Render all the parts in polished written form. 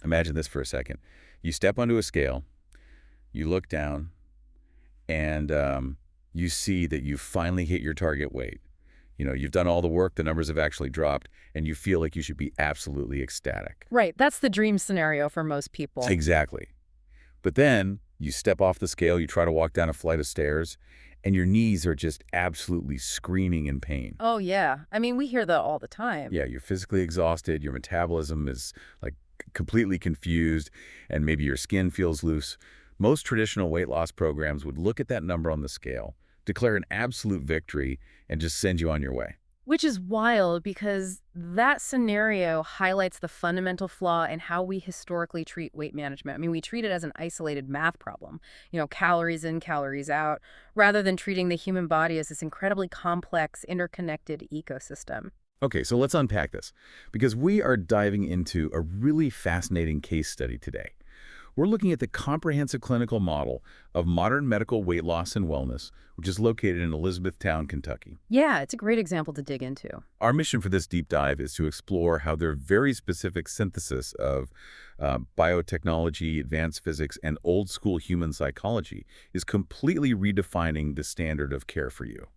Imagine this for a second. You step onto a scale, you look down, and you see that you finally hit your target weight. You know, you've done all the work, the numbers have actually dropped, and you feel like you should be absolutely ecstatic. Right. That's the dream scenario for most people. Exactly. But then you step off the scale, you try to walk down a flight of stairs, and your knees are just absolutely screaming in pain. Oh, yeah. I mean, we hear that all the time. Yeah, you're physically exhausted, your metabolism is like completely confused, and maybe your skin feels loose. Most traditional weight loss programs would look at that number on the scale, declare an absolute victory, and just send you on your way. Which is wild because that scenario highlights the fundamental flaw in how we historically treat weight management. I mean, we treat it as an isolated math problem, calories in, calories out, rather than treating the human body as this incredibly complex, interconnected ecosystem. Okay, so let's unpack this, because we are diving into a really fascinating case study today. We're looking at the comprehensive clinical model of modern medical weight loss and wellness, which is located in Elizabethtown, Kentucky. Yeah, it's a great example to dig into. Our mission for this deep dive is to explore how their very specific synthesis of biotechnology, advanced physics, and old-school human psychology is completely redefining the standard of care for you.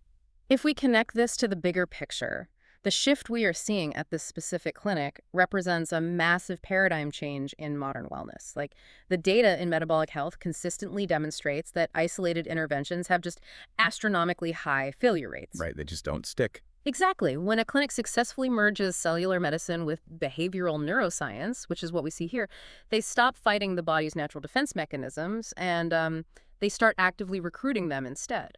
If we connect this to the bigger picture, the shift we are seeing at this specific clinic represents a massive paradigm change in modern wellness. Like, the data in metabolic health consistently demonstrates that isolated interventions have just astronomically high failure rates. Right, they just don't stick. Exactly. When a clinic successfully merges cellular medicine with behavioral neuroscience, which is what we see here, they stop fighting the body's natural defense mechanisms and they start actively recruiting them instead.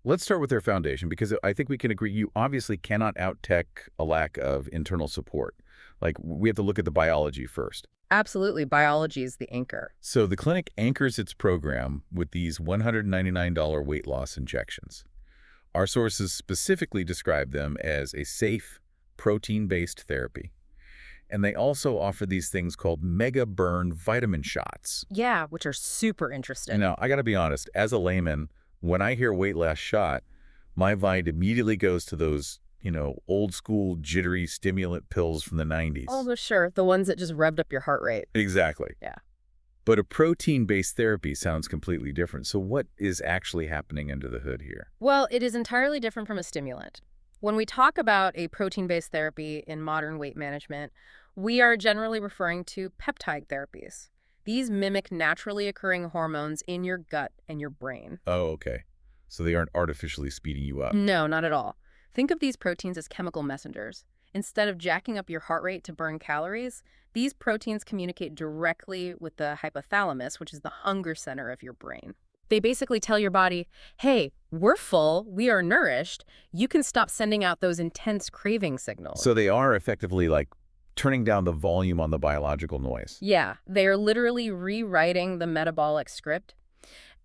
Let's start with their foundation, because I think we can agree you obviously cannot out-tech a lack of internal support. Like, we have to look at the biology first. Absolutely. Biology is the anchor. So the clinic anchors its program with these $199 weight loss injections. Our sources specifically describe them as a safe, protein-based therapy. And they also offer these things called mega burn vitamin shots. Yeah, which are super interesting. Now, I got to be honest, as a layman, when I hear weight loss shot, my mind immediately goes to those, old school jittery stimulant pills from the 90s. Oh, sure. The ones that just revved up your heart rate. Exactly. Yeah. But a protein-based therapy sounds completely different. So what is actually happening under the hood here? Well, it is entirely different from a stimulant. When we talk about a protein-based therapy in modern weight management, we are generally referring to peptide therapies. These mimic naturally occurring hormones in your gut and your brain. Oh, okay. So they aren't artificially speeding you up. No, not at all. Think of these proteins as chemical messengers. Instead of jacking up your heart rate to burn calories, these proteins communicate directly with the hypothalamus, which is the hunger center of your brain. They basically tell your body, hey, we're full, we are nourished, you can stop sending out those intense craving signals. So they are effectively like turning down the volume on the biological noise. Yeah, they are literally rewriting the metabolic script.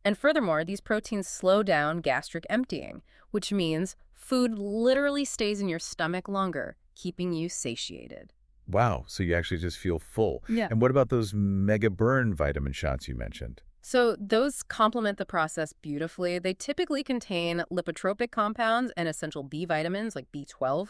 And furthermore, these proteins slow down gastric emptying, which means food literally stays in your stomach longer, keeping you satiated. Wow, so you actually just feel full. Yeah. And what about those mega burn vitamin shots you mentioned? So those complement the process beautifully. They typically contain lipotropic compounds and essential B vitamins like B12,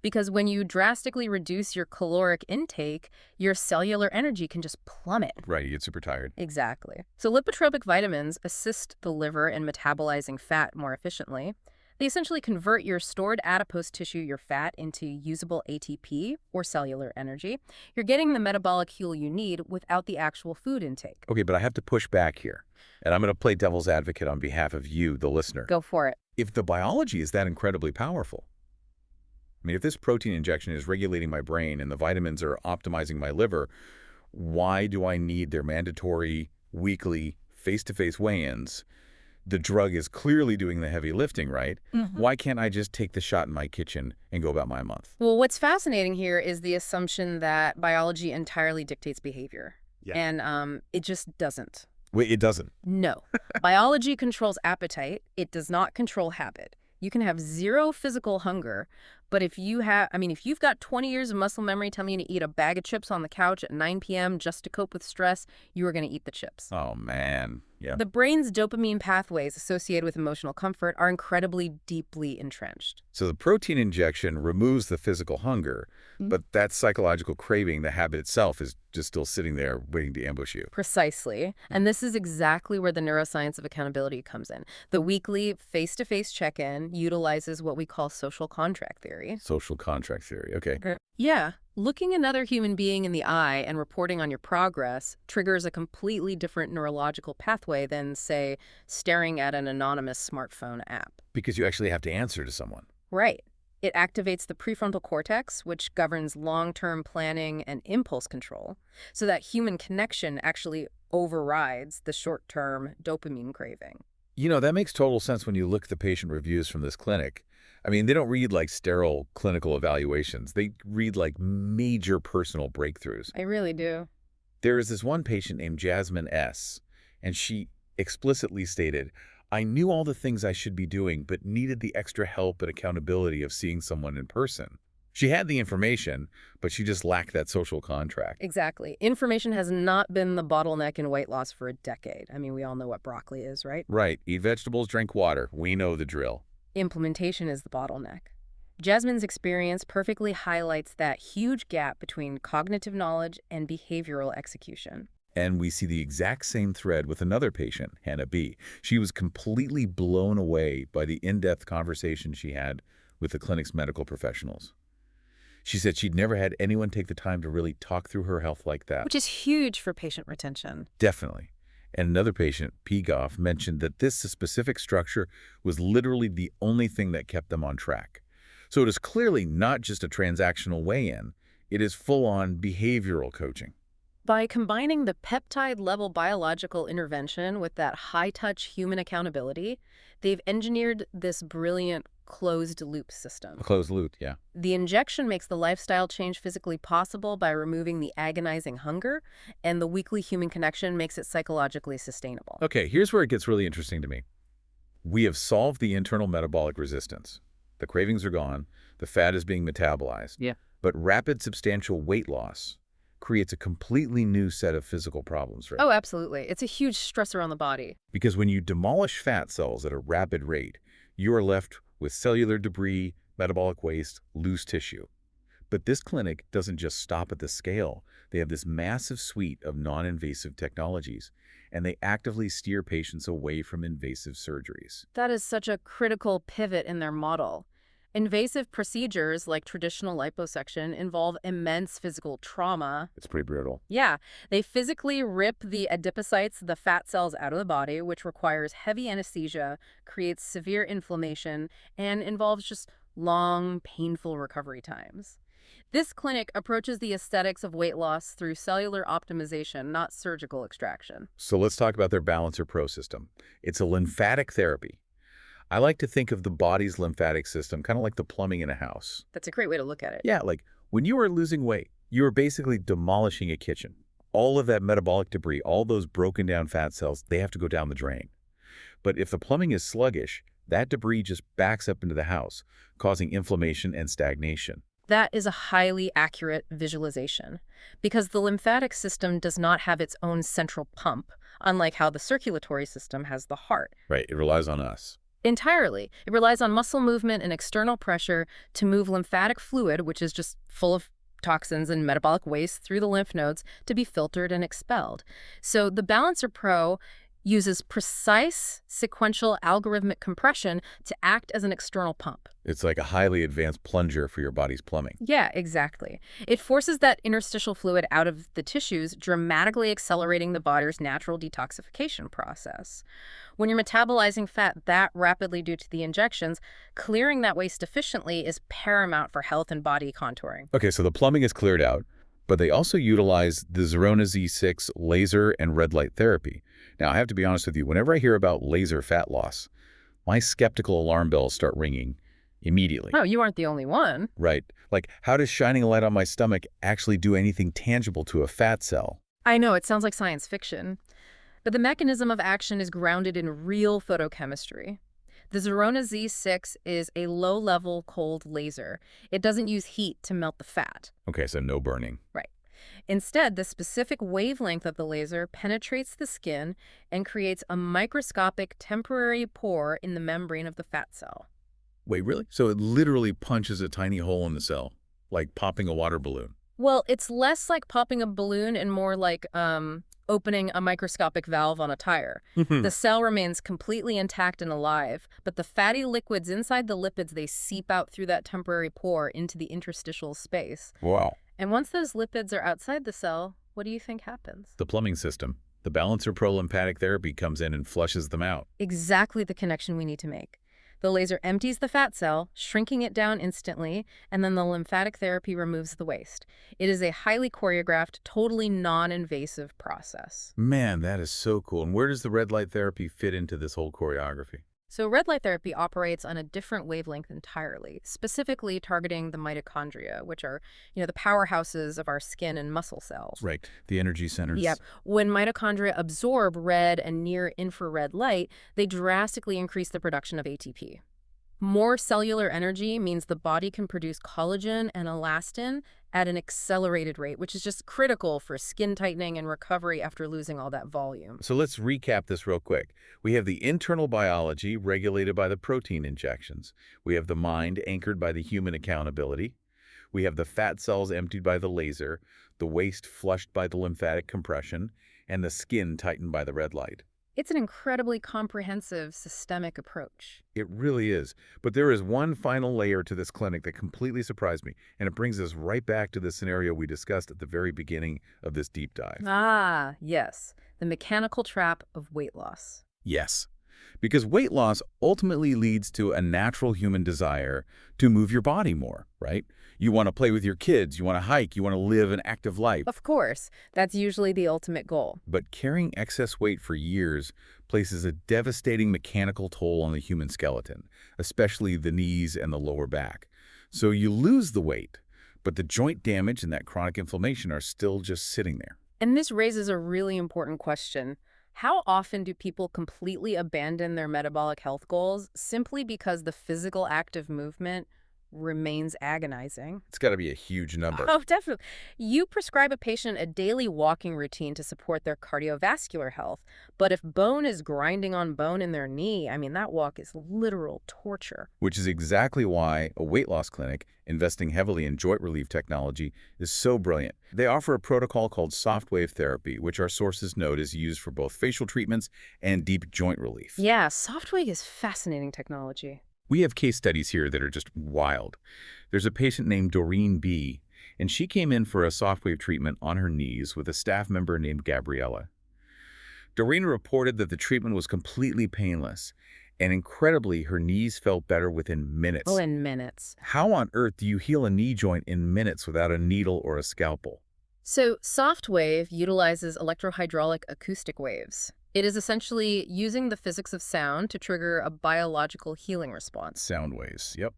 because when you drastically reduce your caloric intake, your cellular energy can just plummet. Right, you get super tired. Exactly. So lipotropic vitamins assist the liver in metabolizing fat more efficiently. They essentially convert your stored adipose tissue, your fat, into usable ATP, or cellular energy. You're getting the metabolic fuel you need without the actual food intake. Okay, but I have to push back here. And I'm going to play devil's advocate on behalf of you, the listener. Go for it. If the biology is that incredibly powerful, I mean, if this protein injection is regulating my brain and the vitamins are optimizing my liver, why do I need their mandatory weekly face-to-face weigh-ins? The drug is clearly doing the heavy lifting, right? Mm-hmm. Why can't I just take the shot in my kitchen and go about my month? Well, what's fascinating here is the assumption that biology entirely dictates behavior. Yeah. And it just doesn't. Wait, it doesn't? No. Biology controls appetite. It does not control habit. You can have zero physical hunger, But if you've got 20 years of muscle memory telling you to eat a bag of chips on the couch at 9 p.m. just to cope with stress, you are going to eat the chips. Oh, man. Yeah. The brain's dopamine pathways associated with emotional comfort are incredibly deeply entrenched. So the protein injection removes the physical hunger, Mm. but that psychological craving, the habit itself, is just still sitting there waiting to ambush you. Precisely. And this is exactly where the neuroscience of accountability comes in. The weekly face-to-face check-in utilizes what we call social contract theory. Social contract theory. Okay. Yeah. Looking another human being in the eye and reporting on your progress triggers a completely different neurological pathway than, say, staring at an anonymous smartphone app. Because you actually have to answer to someone. Right. It activates the prefrontal cortex, which governs long-term planning and impulse control, so that human connection actually overrides the short-term dopamine craving. That makes total sense when you look at the patient reviews from this clinic. I mean, they don't read like sterile clinical evaluations. They read like major personal breakthroughs. I really do. There is this one patient named Jasmine S., and she explicitly stated, "I knew all the things I should be doing, but needed the extra help and accountability of seeing someone in person." She had the information, but she just lacked that social contract. Exactly. Information has not been the bottleneck in weight loss for a decade. I mean, we all know what broccoli is, right? Right. Eat vegetables, drink water. We know the drill. Implementation is the bottleneck. Jasmine's experience perfectly highlights that huge gap between cognitive knowledge and behavioral execution. And we see the exact same thread with another patient, Hannah B. She was completely blown away by the in-depth conversation she had with the clinic's medical professionals. She said she'd never had anyone take the time to really talk through her health like that. Which is huge for patient retention. Definitely. And another patient, P. Goff, mentioned that this specific structure was literally the only thing that kept them on track. So it is clearly not just a transactional weigh-in. It is full-on behavioral coaching. By combining the peptide-level biological intervention with that high-touch human accountability, they've engineered this brilliant closed-loop system. A closed loop, yeah. The injection makes the lifestyle change physically possible by removing the agonizing hunger, and the weekly human connection makes it psychologically sustainable. Okay, here's where it gets really interesting to me. We have solved the internal metabolic resistance. The cravings are gone. The fat is being metabolized. Yeah. But rapid, substantial weight loss creates a completely new set of physical problems, right? Oh, absolutely. It's a huge stressor on the body. Because when you demolish fat cells at a rapid rate, you are left with cellular debris, metabolic waste, loose tissue. But this clinic doesn't just stop at the scale. They have this massive suite of non-invasive technologies, and they actively steer patients away from invasive surgeries. That is such a critical pivot in their model. Invasive procedures like traditional liposuction involve immense physical trauma. It's pretty brutal. Yeah, they physically rip the adipocytes, the fat cells, out of the body, which requires heavy anesthesia, creates severe inflammation, and involves just long, painful recovery times. This clinic approaches the aesthetics of weight loss through cellular optimization, not surgical extraction. So let's talk about their Balancer Pro system. It's a lymphatic therapy. I like to think of the body's lymphatic system kind of like the plumbing in a house. That's a great way to look at it. Yeah, like when you are losing weight, you are basically demolishing a kitchen. All of that metabolic debris, all those broken down fat cells, they have to go down the drain. But if the plumbing is sluggish, that debris just backs up into the house, causing inflammation and stagnation. That is a highly accurate visualization because the lymphatic system does not have its own central pump, unlike how the circulatory system has the heart. Right, it relies on us. Entirely. It relies on muscle movement and external pressure to move lymphatic fluid, which is just full of toxins and metabolic waste, through the lymph nodes to be filtered and expelled. So the Balancer Pro uses precise sequential algorithmic compression to act as an external pump. It's like a highly advanced plunger for your body's plumbing. Yeah, exactly. It forces that interstitial fluid out of the tissues, dramatically accelerating the body's natural detoxification process. When you're metabolizing fat that rapidly due to the injections, clearing that waste efficiently is paramount for health and body contouring. Okay, so the plumbing is cleared out, but they also utilize the Zerona Z6 laser and red light therapy. Now, I have to be honest with you, whenever I hear about laser fat loss, my skeptical alarm bells start ringing immediately. Oh, you aren't the only one. Right. Like, how does shining a light on my stomach actually do anything tangible to a fat cell? I know, it sounds like science fiction. But the mechanism of action is grounded in real photochemistry. The Zerona Z6 is a low-level cold laser. It doesn't use heat to melt the fat. Okay, so no burning. Right. Instead, the specific wavelength of the laser penetrates the skin and creates a microscopic temporary pore in the membrane of the fat cell. Wait, really? So it literally punches a tiny hole in the cell, like popping a water balloon. Well, it's less like popping a balloon and more like opening a microscopic valve on a tire. The cell remains completely intact and alive, but the fatty liquids inside the lipids, they seep out through that temporary pore into the interstitial space. Wow. And once those lipids are outside the cell, what do you think happens? The plumbing system. The balancer pro-lymphatic therapy comes in and flushes them out. Exactly the connection we need to make. The laser empties the fat cell, shrinking it down instantly, and then the lymphatic therapy removes the waste. It is a highly choreographed, totally non-invasive process. Man, that is so cool. And where does the red light therapy fit into this whole choreography? So red light therapy operates on a different wavelength entirely, specifically targeting the mitochondria, which are, the powerhouses of our skin and muscle cells. Right, the energy centers. Yep. When mitochondria absorb red and near-infrared light, they drastically increase the production of ATP. More cellular energy means the body can produce collagen and elastin at an accelerated rate, which is just critical for skin tightening and recovery after losing all that volume. So let's recap this real quick. We have the internal biology regulated by the protein injections. We have the mind anchored by the human accountability. We have the fat cells emptied by the laser, the waste flushed by the lymphatic compression, and the skin tightened by the red light. It's an incredibly comprehensive, systemic approach. It really is. But there is one final layer to this clinic that completely surprised me, and it brings us right back to the scenario we discussed at the very beginning of this deep dive. Ah, yes. The mechanical trap of weight loss. Yes. Because weight loss ultimately leads to a natural human desire to move your body more, right? You want to play with your kids, you want to hike, you want to live an active life. Of course, that's usually the ultimate goal. But carrying excess weight for years places a devastating mechanical toll on the human skeleton, especially the knees and the lower back. So you lose the weight, but the joint damage and that chronic inflammation are still just sitting there. And this raises a really important question. How often do people completely abandon their metabolic health goals simply because the physical act of movement remains agonizing? It's got to be a huge number. Oh, definitely. You prescribe a patient a daily walking routine to support their cardiovascular health, but if bone is grinding on bone in their knee, that walk is literal torture. Which is exactly why a weight loss clinic investing heavily in joint relief technology is so brilliant. They offer a protocol called soft wave therapy, which our sources note is used for both facial treatments and deep joint relief. Yeah, soft wave is fascinating technology. We have case studies here that are just wild. There's a patient named Doreen B., and she came in for a soft wave treatment on her knees with a staff member named Gabriella. Doreen reported that the treatment was completely painless, and incredibly, her knees felt better within minutes. Oh, in minutes. How on earth do you heal a knee joint in minutes without a needle or a scalpel? So, soft wave utilizes electrohydraulic acoustic waves. It is essentially using the physics of sound to trigger a biological healing response. Sound waves, yep.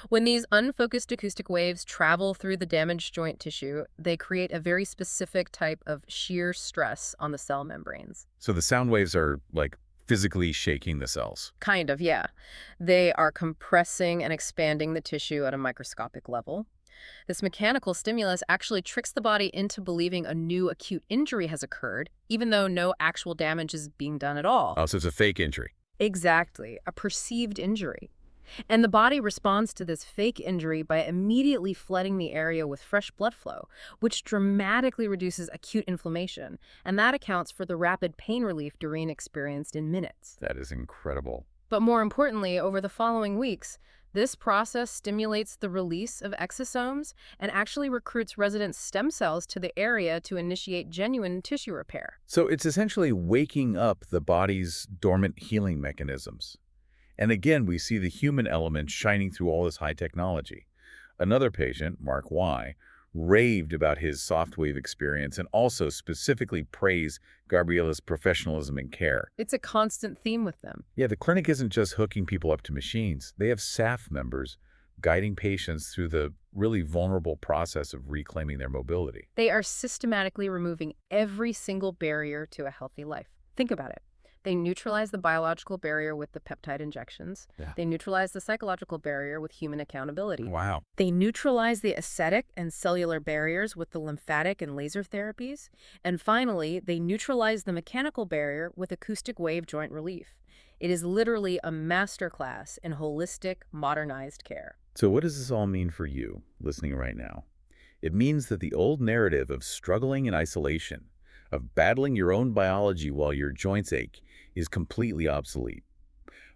When these unfocused acoustic waves travel through the damaged joint tissue, they create a very specific type of shear stress on the cell membranes. So the sound waves are like physically shaking the cells. Kind of, yeah. They are compressing and expanding the tissue at a microscopic level. This mechanical stimulus actually tricks the body into believing a new acute injury has occurred, even though no actual damage is being done at all. Oh, so it's a fake injury. Exactly, a perceived injury. And the body responds to this fake injury by immediately flooding the area with fresh blood flow, which dramatically reduces acute inflammation. And that accounts for the rapid pain relief Doreen experienced in minutes. That is incredible. But more importantly, over the following weeks, this process stimulates the release of exosomes and actually recruits resident stem cells to the area to initiate genuine tissue repair. So it's essentially waking up the body's dormant healing mechanisms. And again, we see the human element shining through all this high technology. Another patient, Mark Y., raved about his soft wave experience and also specifically praised Gabriella's professionalism and care. It's a constant theme with them. Yeah, the clinic isn't just hooking people up to machines. They have staff members guiding patients through the really vulnerable process of reclaiming their mobility. They are systematically removing every single barrier to a healthy life. Think about it. They neutralize the biological barrier with the peptide injections. Yeah. They neutralize the psychological barrier with human accountability. Wow. They neutralize the aesthetic and cellular barriers with the lymphatic and laser therapies. And finally, they neutralize the mechanical barrier with acoustic wave joint relief. It is literally a masterclass in holistic, modernized care. So what does this all mean for you, listening right now? It means that the old narrative of struggling in isolation, of battling your own biology while your joints ache, is completely obsolete.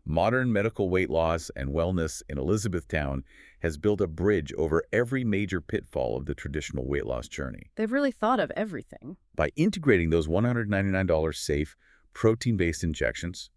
Modern medical weight loss and wellness in Elizabethtown has built a bridge over every major pitfall of the traditional weight loss journey. They've really thought of everything. By integrating those $199 safe, protein-based injections,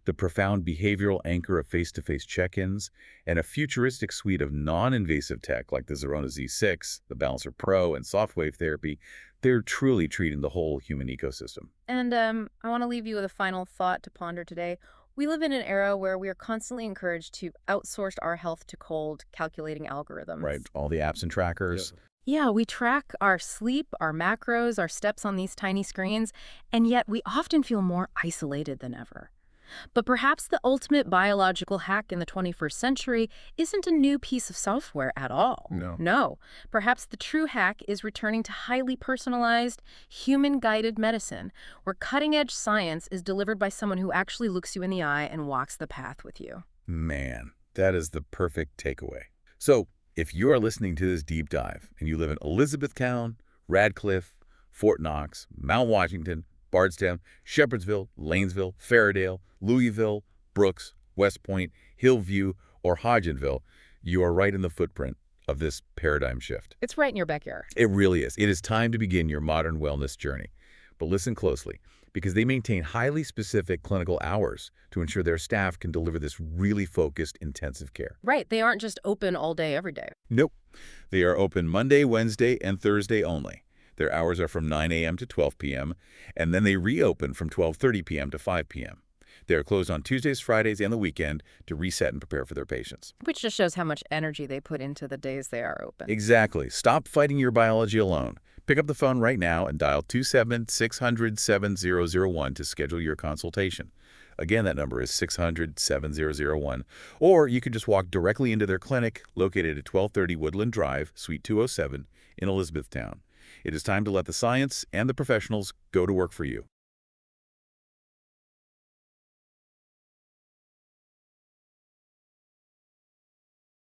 the profound behavioral anchor of face-to-face check-ins, and a futuristic suite of non-invasive tech like the Zerona Z6, the Balancer Pro, and soft-wave therapy, they're truly treating the whole human ecosystem. And I want to leave you with a final thought to ponder today. We live in an era where we are constantly encouraged to outsource our health to cold, calculating algorithms. Right, all the apps and trackers. Yeah, we track our sleep, our macros, our steps on these tiny screens, and yet we often feel more isolated than ever. But perhaps the ultimate biological hack in the 21st century isn't a new piece of software at all. No. Perhaps the true hack is returning to highly personalized, human-guided medicine, where cutting-edge science is delivered by someone who actually looks you in the eye and walks the path with you. Man, that is the perfect takeaway. So, if you are listening to this deep dive and you live in Elizabethtown, Radcliffe, Fort Knox, Mount Washington, Bardstown, Shepherdsville, Lanesville, Fairdale, Louisville, Brooks, West Point, Hillview, or Hodgenville, you are right in the footprint of this paradigm shift. It's right in your backyard. It really is. It is time to begin your modern wellness journey. But listen closely, because they maintain highly specific clinical hours to ensure their staff can deliver this really focused, intensive care. Right. They aren't just open all day, every day. Nope. They are open Monday, Wednesday, and Thursday only. Their hours are from 9 a.m. to 12 p.m., and then they reopen from 12:30 p.m. to 5 p.m. They are closed on Tuesdays, Fridays, and the weekend to reset and prepare for their patients. Which just shows how much energy they put into the days they are open. Exactly. Stop fighting your biology alone. Pick up the phone right now and dial 27600-7001 to schedule your consultation. Again, that number is 600-7001. Or you can just walk directly into their clinic located at 1230 Woodland Drive, Suite 207 in Elizabethtown. It is time to let the science and the professionals go to work for you.